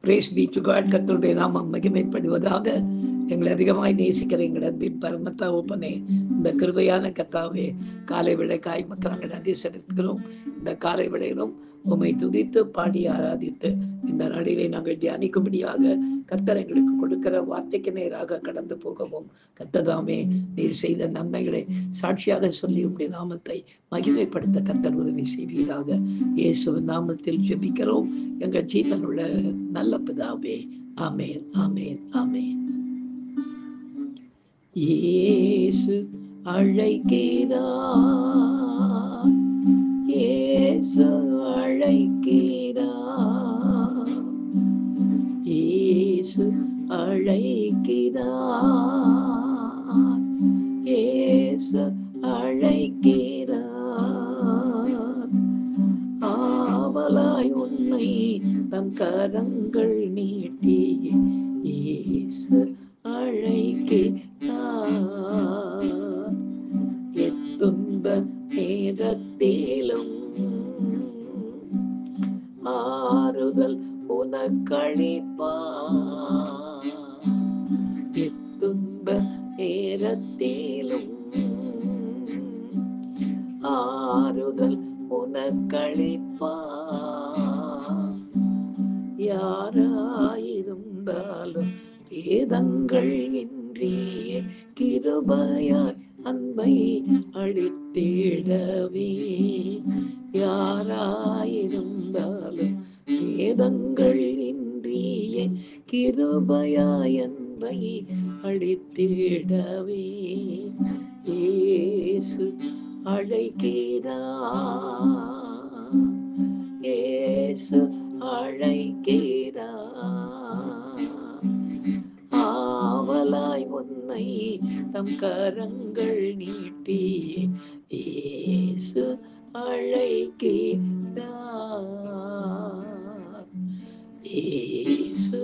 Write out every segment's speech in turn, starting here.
Brace B to God. கர்த்தருடைய நாமம் மகிமைப்படுவதாக. எங்களை அதிகமாய் நேசிக்கிற எங்கள் அன்பின் பரமத்தா ஒப்பனே, இந்த கிருபையான கர்த்தாவே, காலை விளைக்காய் மக்கள் நாங்கள் நன்றி செலுத்துகிறோம். இந்த காலை விளையிலும் உம்மை துதித்து பாடி ஆராதித்து இந்த நாளிலே நாங்கள் தியானிக்கும்படியாக கர்த்தர் எங்களுக்கு கொடுக்கிற வார்த்தைக்கு நேராக கடந்து போகவும், கர்த்ததாமே நீர் செய்த நன்மைகளை சாட்சியாக சொல்லி உம்முடைய நாமத்தை மகிமைப்படுத்த கர்த்தர் உதவி செய்வீராக. இயேசுவின் நாமத்தில் ஜெபிக்கிறோம் எங்கள் ஜீவனுள்ள நல்ல பிதாவே. ஆமென், ஆமென், ஆமென். இயேசு அழைக்கிறார், இயேசு அழைக்கிறார், இயேசு அழைக்கிறார், இயேசு அழைக்கிறார். ஆவலாய் உன்னை தம் கரங்கள் நீட்டி இயேசு அழைக்கிறார். எத்துன்ப நேரத்திலும் ஆறுதல் உனக்களிப்பார். எத்துன்ப நேரத்திலும் ஆறுதல் உனக்களிப்பார். யாராயிருந்தாலும் வேதங்கள் இன்றியே கிருபையாய் அன்பை அளித்திடவே. யாராயிருந்தாலும் வேதங்கள் இன்றியே கிருபையாய் அன்பை அளித்திடவே. இயேசு அழைக்கிறார், இயேசு அழைக்கிறார். ஆவலாய் உன்னை தம் கரங்கள் நீட்டி இயேசு அழைக்கிறார், இயேசு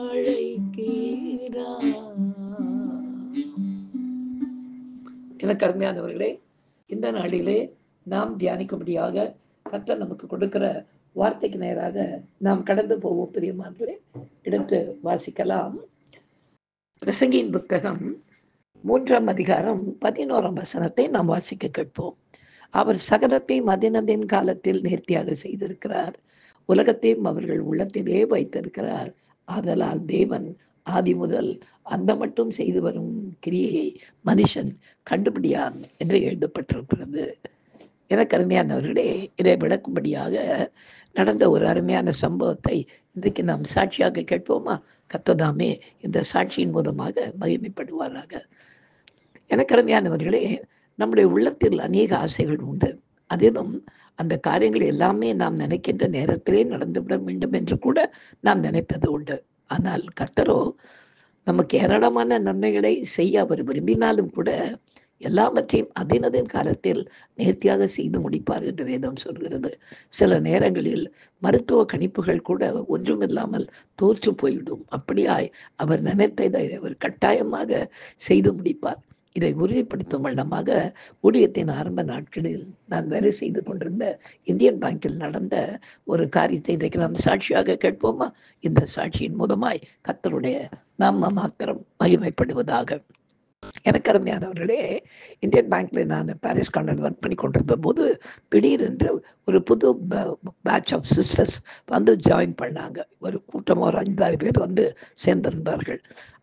அழைக்கிறார். எனக்கு அருமையானவர்களே, இந்த நாளிலே நாம் தியானிக்கும்படியாக கர்த்தர் நமக்கு கொடுக்கிற வார்த்தைக்கு நேராக நாம் கடந்து போவோம். பிரியமானவர்களே, எடுத்து வாசிக்கலாம். பிரசங்கியின் புத்தகம் 3ஆம் அதிகாரம் 11ஆம் வசனத்தை நாம் வாசிக்க கேட்போம். அவர் சகலத்தையும் அதினதின் காலத்தில் நேர்த்தியாக செய்திருக்கிறார், உலகத்தையும் அவர்கள் உள்ளத்திலே வைத்திருக்கிறார். ஆதலால் தேவன் ஆதி முதல் அந்த மட்டும் செய்து வரும் கிரியையை மனுஷன் கண்டுபிடியான் என்று எழுதப்பட்டிருக்கிறது. எனக்கு அருமையானவர்களே, இதை விளக்கும்படியாக நடந்த ஒரு அருமையான சம்பவத்தை இன்றைக்கு நாம் சாட்சியாக கேட்போமா? கர்த்ததாமே இந்த சாட்சியின் மூலமாக மகிமைப்படுவாராக. எனக்கு அருமையானவர்களே, நம்முடைய உள்ளத்தில் அநேக ஆசைகள் உண்டு. அதிலும் அந்த காரியங்கள் எல்லாமே நாம் நினைக்கின்ற நேரத்திலே நடந்துவிட வேண்டும் என்று கூட நாம் நினைப்பது உண்டு. ஆனால் கர்த்தரோ நமக்கு ஏராளமான நன்மைகளை செய்ய அவர் விரும்பினாலும் கூட எல்லாவற்றையும் அதினதின் காலத்தில் நேர்த்தியாக செய்து முடிப்பார் என்று வேதம் சொல்கிறது. சில நேரங்களில் மருத்துவ கணிப்புகள் கூட ஒன்றுமில்லாமல் தோற்று போய்விடும். அப்படியாய் அவர் நினைத்ததை அவர் கட்டாயமாக செய்து முடிப்பார். இதை உறுதிப்படுத்தும் வண்ணமாக ஊழியத்தின் ஆரம்ப நாட்களில் நான் வேலை செய்து கொண்டிருந்த இந்தியன் பேங்கில் நடந்த ஒரு காரியத்தை இன்றைக்கு நாம் சாட்சியாக கேட்போமா? இந்த சாட்சியின் மூலமாய் கர்த்தருடைய நாம மாத்திரம் மகிமைப்படுவதாக. எனக்கு அருமையானவர்களே, இந்தியன் பேங்க்ல நான் பாரிஸ் கார்னர் ஒர்க் பண்ணி கொண்டிருந்த போது திடீரென்று ஒரு புது பேட்ச் ஆஃப் சிஸ்டர்ஸ் வந்து ஜாயின் பண்ணாங்க. ஒரு கூட்டமாக ஒரு 5-6 பேர் வந்து சேர்ந்திருந்தார்கள்.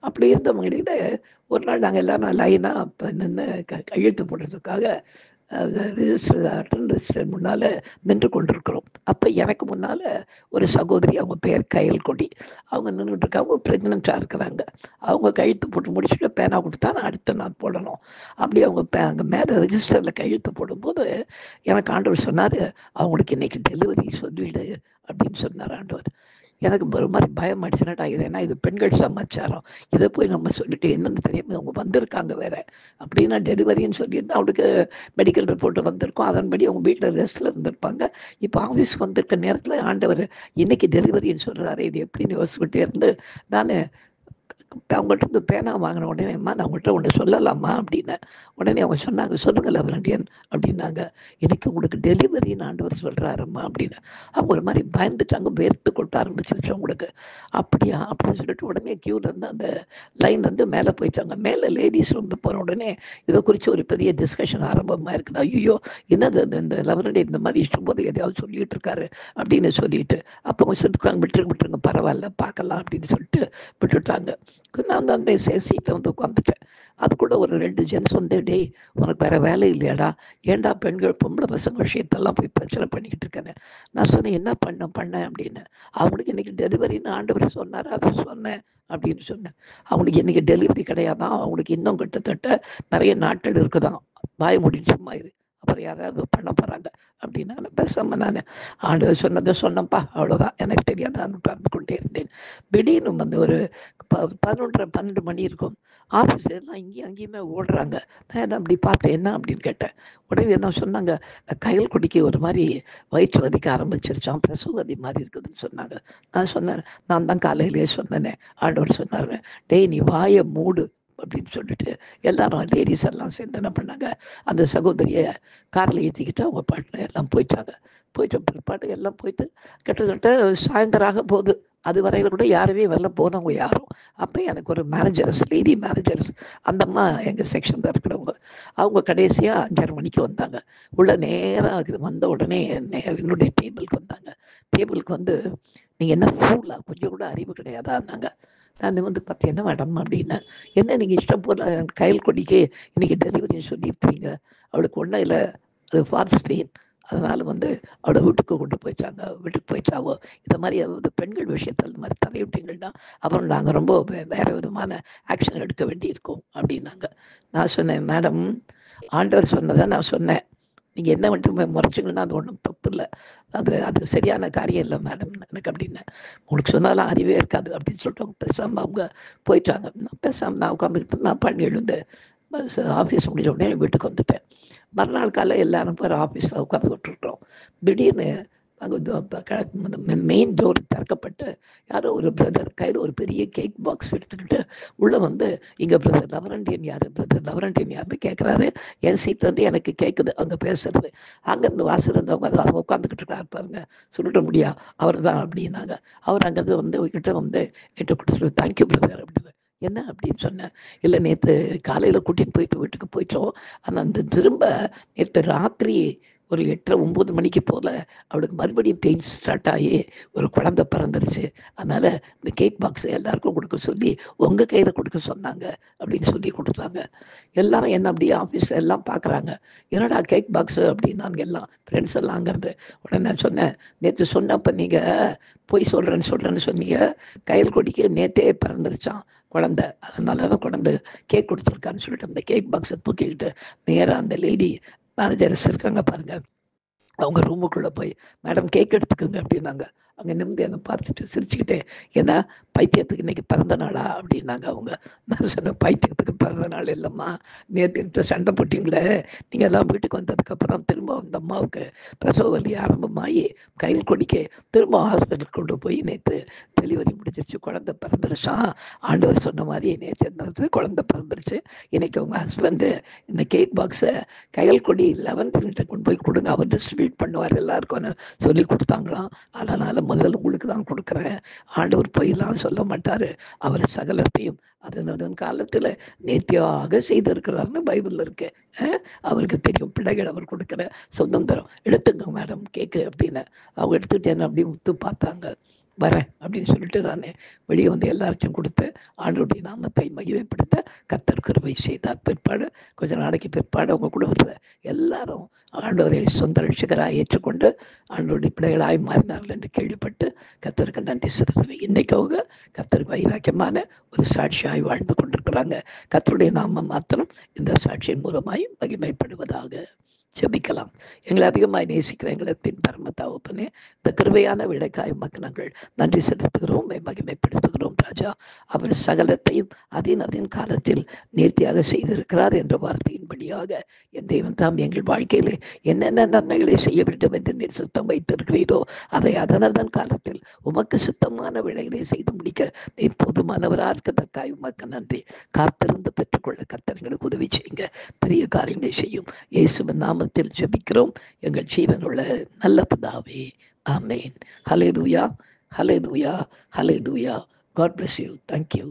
அப்படி இருந்தவங்களிட ஒரு நாள் நாங்கள் எல்லாரும் லைனாக நின்று கையெழுத்து போடுறதுக்காக ரிஜிஸ்டர் முன்னால் நின்று கொண்டிருக்கிறோம். அப்போ எனக்கு முன்னால் ஒரு சகோதரி, அவங்க பேர் கயல் கொடி, அவங்க நின்றுட்டு இருக்காங்க. ப்ரெக்னெண்ட்டாக இருக்கிறாங்க. அவங்க கையெழுத்து போட்டு முடிச்சுட்டு பேனா கொடுத்தா நான் அடுத்த நாள் போடணும். அப்படி அவங்க அங்கே மேலே ரெஜிஸ்டரில் கையெழுத்து போடும்போது எனக்கு ஆண்டவர் சொன்னார், அவங்களுக்கு இன்னைக்கு டெலிவரி சொல்லிவிடு அப்படின்னு சொன்னார் ஆண்டவர். எனக்கு ஒரு மாதிரி பயம் ஆயிடுச்சுனாட்டா, இது ஏன்னா இது பெண்கள் சமாச்சாரம், இதை போய் நம்ம சொல்லிட்டு என்னென்னு தெரியாமல் அவங்க வந்திருக்காங்க வேற. அப்படின்னா டெலிவரின்னு சொல்லியிருந்தா அவளுக்கு மெடிக்கல் ரிப்போர்ட்டு வந்திருக்கும், அதன்படி அவங்க வீட்டில் ரெஸ்ட்டில் இருந்திருப்பாங்க. இப்போ ஆஃபீஸ் வந்திருக்க நேரத்தில் ஆண்டவர் இன்னைக்கு டெலிவரின்னு சொல்கிறாரு, இது எப்படின்னு யோசிச்சுக்கிட்டே இருந்து நான் அவங்கள்ட்ட இருந்து பேனா வாங்கின உடனே, அம்மா நான் உங்கள்கிட்ட ஒன்று சொல்லலாமா அப்படின்னேன். உடனே அவங்க சொன்னாங்க, சொல்லுங்க லெவலண்டியன் அப்படின்னாங்க. எனக்கு உங்களுக்கு டெலிவரின்னு ஆண்டவர் சொல்கிறாரும்மா அப்படின்னு. அவங்க ஒரு மாதிரி பயந்துட்டாங்க, வேர்த்து கொட்ட ஆரம்பிச்சிருச்சு அவங்களுக்கு. அப்படியா அப்படின்னு சொல்லிட்டு உடனே க்யூலேருந்து அந்த லைன்லேருந்து மேலே போயிட்டாங்க. மேலே லேடிஸ் வந்து போன உடனே இதை குறித்து ஒரு பெரிய டிஸ்கஷன் ஆரம்பமாக இருக்குது. ஐயோ என்னது இந்த லெவலண்டியன் இந்த மாதிரி இஷ்டம் போது எதையாவது சொல்லிகிட்டு இருக்காரு அப்படின்னு சொல்லிட்டு, அப்போ அவங்க சொல்லிட்டுருக்காங்க, விட்டுருங்க பரவாயில்ல பார்க்கலாம் அப்படின்னு சொல்லிட்டு விட்டுட்டாங்க. நான் அந்த சீட்டில் வந்து உட்காந்துட்டேன். அது கூட ஒரு 2 ஜென்ஸ் வந்து, டேய் உனக்கு வேறு வேலை இல்லையாடா, ஏன்டா பெண்கள் பொம்பளை பசங்க விஷயத்தெல்லாம் போய் பிரச்சனை பண்ணிக்கிட்டு இருக்கேன்னு. நான் சொன்னேன், என்ன பண்ணேன் அப்படின்னு. அவனுக்கு இன்றைக்கி டெலிவரின்னு ஆண்டவர் சொன்னார், அதை சொன்னேன் அப்படின்னு சொன்னேன். அவனுக்கு இன்றைக்கி டெலிவரி கிடையாதான், அவனுக்கு இன்னும் கிட்டத்தட்ட நிறைய நாட்கள் இருக்குதான். வாய மூடிட்டு சும்மா இரு, அப்புறம் யாராவது பண்ண போகிறாங்க அப்படின்னா பேசாமல் நான் ஆண்டவர் சொன்னதை சொன்னப்பா அவ்வளோதான், எனக்கு தெரியாதான்னு உட்கார்ந்து கொண்டே இருந்தேன். திடீர்னு வந்து ஒரு 11:30 12 மணி இருக்கும். ஆஃபீஸர்லாம் இங்கேயும் அங்கேயுமே ஓடுறாங்க. நான் என்ன அப்படி பார்த்தேன், என்ன அப்படின்னு கேட்டேன். உடனே என்ன சொன்னாங்க, கையல் குடிக்க ஒரு மாதிரி வயிற்று வலிக்க ஆரம்பிச்சிருச்சான், பிரசவதி மாதிரி இருக்குதுன்னு சொன்னாங்க. நான் சொன்னேன், நான் தான் காலையிலேயே சொன்னேனே, ஆண்டவர் சொன்னார், டேய் நீ வாயை மூடு அப்படின்னு சொல்லிட்டு எல்லாரும் லேடிஸ் எல்லாம் சேர்ந்து என்ன பண்ணாங்க, அந்த சகோதரியை காரில் ஏற்றிக்கிட்டு அவங்க பாட்டில் எல்லாம் போயிட்டாங்க. போயிட்டு பிற்பாடு எல்லாம் போயிட்டு கிட்டத்தட்ட சாயந்தரம் ஆக போகுது. அது வரையில் கூட யாருமே வரல, போனவங்க யாரும். அப்போ எனக்கு ஒரு மேனேஜர்ஸ், லேடி மேனேஜர்ஸ், அந்த அம்மா எங்கள் செக்ஷனில் இருக்கிறவங்க, அவங்க கடைசியாக 5:30 மணிக்கு வந்தாங்க. உள்ள நேராக இது வந்த உடனே என்னுடைய டேபிளுக்கு வந்தாங்க. டேபிளுக்கு வந்து, நீங்கள் என்ன ஃபூலா, கொஞ்சம் கூட அறிவு கிடையாதா இருந்தாங்க. நான் வந்து பார்த்தேன், என்ன மேடம் அப்படின்னேன். என்ன நீங்கள் இஷ்டம் போல் கையல் கொடிக்கு இன்றைக்கி டெலிவரின்னு சொல்லியிருக்கீங்க, அவளுக்கு ஒன்றும் இல்லை, அது ஃபால்ஸ் பெயின், அதனால் வந்து அவளை வீட்டுக்கு கொண்டு போயிட்டாங்க, வீட்டுக்கு போயிட்டாவோ. இந்த மாதிரி அதாவது பெண்கள் விஷயத்தில் இந்த மாதிரி தலையிட்டீங்கன்னா அப்புறம் நாங்கள் ரொம்ப வேறு விதமான ஆக்ஷன் எடுக்க வேண்டியிருக்கோம் அப்படின்னாங்க. நான் சொன்னேன், மேடம் ஆண்டவர் சொன்னதை நான் சொன்னேன், நீங்கள் என்ன மட்டும் முறைச்சிங்கன்னா அது ஒன்றும் தப்பு இல்லை, அது சரியான காரியம் இல்லை மேடம் எனக்கு அப்படின்னேன். உங்களுக்கு சொன்னாலும் அறிவே இருக்காது அப்படின்னு சொல்லிட்டு அவங்க பேசாமல் அவங்க போயிட்டாங்க. பேசாமல் நான் உட்காந்துக்கிட்டு நான் பண்ணி எழுந்து ஆஃபீஸ் முடிஞ்ச உடனே வீட்டுக்கு வந்துட்டேன். மறுநாள் காலை எல்லாரும் பேர் ஆஃபீஸில் உட்காந்துக்கிட்டு இருக்கிறோம். திடீர்னு அங்கே மெயின் டோர் திறக்கப்பட்டு யாரோ ஒரு பிரதர் கையில் ஒரு பெரிய கேக் பாக்ஸ் எடுத்துக்கிட்டு உள்ளே வந்து, இங்கே பிரதர் லெவலண்டியன் யார், பிரதர் லெவலண்டியன் யாருன்னு கேட்குறாரு. என் சீட்லேருந்து எனக்கு கேட்குது அவங்க பேசுறது. அங்கேருந்து வாசல் இருந்தவங்க அவங்க உட்காந்துக்கிட்டு இருக்காரு பாருங்க, சொல்லிட முடியா அவர் தான் அப்படின்னாங்க. அவர் அங்கேருந்து வந்து கிட்ட வந்து என்கிட்ட கொடுத்து சொல்லி, தேங்க்யூ பிரதர் அப்படின்னு. என்ன அப்படின்னு சொன்னேன். இல்லை நேற்று காலையில் கூட்டிகிட்டு போயிட்டு வீட்டுக்கு போயிட்டோம், ஆனால் அந்த திரும்ப நேற்று ராத்திரி ஒரு 8:30 9 மணிக்கு போல் அவளுக்கு மறுபடியும் பெயின் ஸ்டார்ட் ஆகி ஒரு குழந்தை பிறந்துருச்சு. அதனால் இந்த கேக் பாக்ஸை எல்லாருக்கும் கொடுக்க சொல்லி உங்கள் கையில் கொடுக்க சொன்னாங்க அப்படின்னு சொல்லி கொடுத்தாங்க. எல்லாரும் என்ன அப்படியே ஆஃபீஸில் எல்லாம் பார்க்குறாங்க, என்னடா கேக் பாக்ஸு அப்படின்னாங்க எல்லாம் ஃப்ரெண்ட்ஸ் எல்லாம் அங்கேருந்து. உடனே நான் சொன்னேன், நேற்று சொன்னப்போ நீங்கள் போய் சொல்கிறேன்னு சொன்னீங்க, கையில் கொடிக்கு நேற்றே பிறந்துருச்சான் குழந்தை, அதனால தான் குழந்தை கேக் கொடுத்துருக்கான்னு சொல்லிட்டு அந்த கேக் பாக்ஸை தூக்கிக்கிட்டு நேராக அந்த லேடி மேனேஜர்ஸ் இருக்காங்க பாருங்க, அவங்க ரூமுக்குள்ளே போய், மேடம் கேக் எடுத்துக்கோங்க அப்படின்னாங்க. அங்கே நிமிந்து என்னை பார்த்துட்டு சிரிச்சுக்கிட்டே, ஏன்னா பைத்தியத்துக்கு இன்றைக்கி பிறந்த நாளா அப்படின்னாங்க அவங்க. நான் சொன்னேன், பைத்தியத்துக்கு பிறந்த நாள் இல்லைம்மா, நேற்று சண்டை போட்டிங்களே, நீங்கள் எல்லாம் வீட்டுக்கு வந்ததுக்கப்புறம் திரும்ப அந்த அம்மாவுக்கு பிரசவ வலி ஆரம்பமாகி கையில் கொடிக்க திரும்ப ஹாஸ்பிட்டலுக்கு கொண்டு போய் நேற்று டெலிவரி முடிஞ்சிருச்சு, குழந்தை பிறந்துருச்சான். ஆண்டவர் சொன்ன மாதிரி நேற்று குழந்தை பிறந்துருச்சு. இன்றைக்கி உங்கள் ஹஸ்பண்டு இந்த கேக் பாக்ஸை கையல் கொடி 11 கொண்டு போய் கொடுங்க, அவர் டிஸ்ட்ரிபியூட் பண்ணுவார் எல்லாருக்கும்னு சொல்லி கொடுத்தாங்களாம். அதனால் முதல்ல உங்களுக்கு தான் கொடுக்குறேன், ஆண்டவர் பொய்லாம் சொல்ல மாட்டார், அவர் சகலத்தையும் அதன் காலத்தில் நேர்த்தியாக செய்திருக்கிறார்னு பைபிளில் இருக்கு. அவருக்கு தெரியும், பிள்ளைகள் அவர் கொடுக்குற சுதந்திரம், எடுத்துங்க மேடம் கேக்கு அப்படின்னு. அவங்க எடுத்துகிட்டு என்ன அப்படி உத்து பார்த்தாங்க. வரேன் அப்படின்னு சொல்லிட்டு நான் வெளியே வந்து எல்லாருக்கும் கொடுத்து ஆண்டவருடைய நாமத்தை மகிமைப்படுத்த கர்த்தர் கிருபை செய்தார். பிற்பாடு கொஞ்சம் நாளைக்கு பிற்பாடு அவங்க குடும்பத்தில் எல்லாரும் ஆண்டவரை சொந்த ரட்சகராக ஏற்றுக்கொண்டு ஆண்டவருடைய பிள்ளைகளாய் மாறினார்கள் என்று கேள்விப்பட்டு கர்த்தருக்கு நன்றி செலுத்துவேன். இன்றைக்கு அவங்க கர்த்தருக்கு வைராக்கியமான ஒரு சாட்சியாய் வாழ்ந்து கொண்டிருக்கிறாங்க. கர்த்தருடைய நாமம் மாத்திரம் இந்த சாட்சியின் மூலமாய் மகிமைப்படுவதாக. ஜெபிக்கலாம். எங்களை அதிகமாய் நேசிக்கிற எங்களத்தின் பரம தகப்பனே, இந்த கிருபையான விடைக்காய் உமக்கு நாங்கள் நன்றி செலுத்துகிறோம், மகிமைப்படுத்துகிறோம் ராஜா. அவர் சகலத்தையும் அதின் காலத்தில் நேர்த்தியாக செய்திருக்கிறார் என்ற வார்த்தையின்படியாக என் தெய்வம் தாம் எங்கள் வாழ்க்கையிலே என்னென்ன நன்மைகளை செய்ய வேண்டும் என்று நீர் சுத்தம் வைத்திருக்கிறீரோ அதை அதனதன் காலத்தில் உமக்கு சுத்தமான விடைகளை செய்து முடிக்க நீர் போதுமானவராக இருக்கதற்காய் உமக்கு நன்றி. காத்திருந்து பெற்றுக்கொள்ள கர்த்தர்களுக்கு உதவி செய்யுங்க, பெரிய காரியங்களை செய்யும். இயேசுவின் நாமத்தில் ஜெபிக்கிறோம் எங்கள் ஜீவனுள்ள நல்ல பிதாவே, ஆமேன். ஹல்லேலூயா, ஹல்லேலூயா, ஹல்லேலூயா. God bless you. Thank you.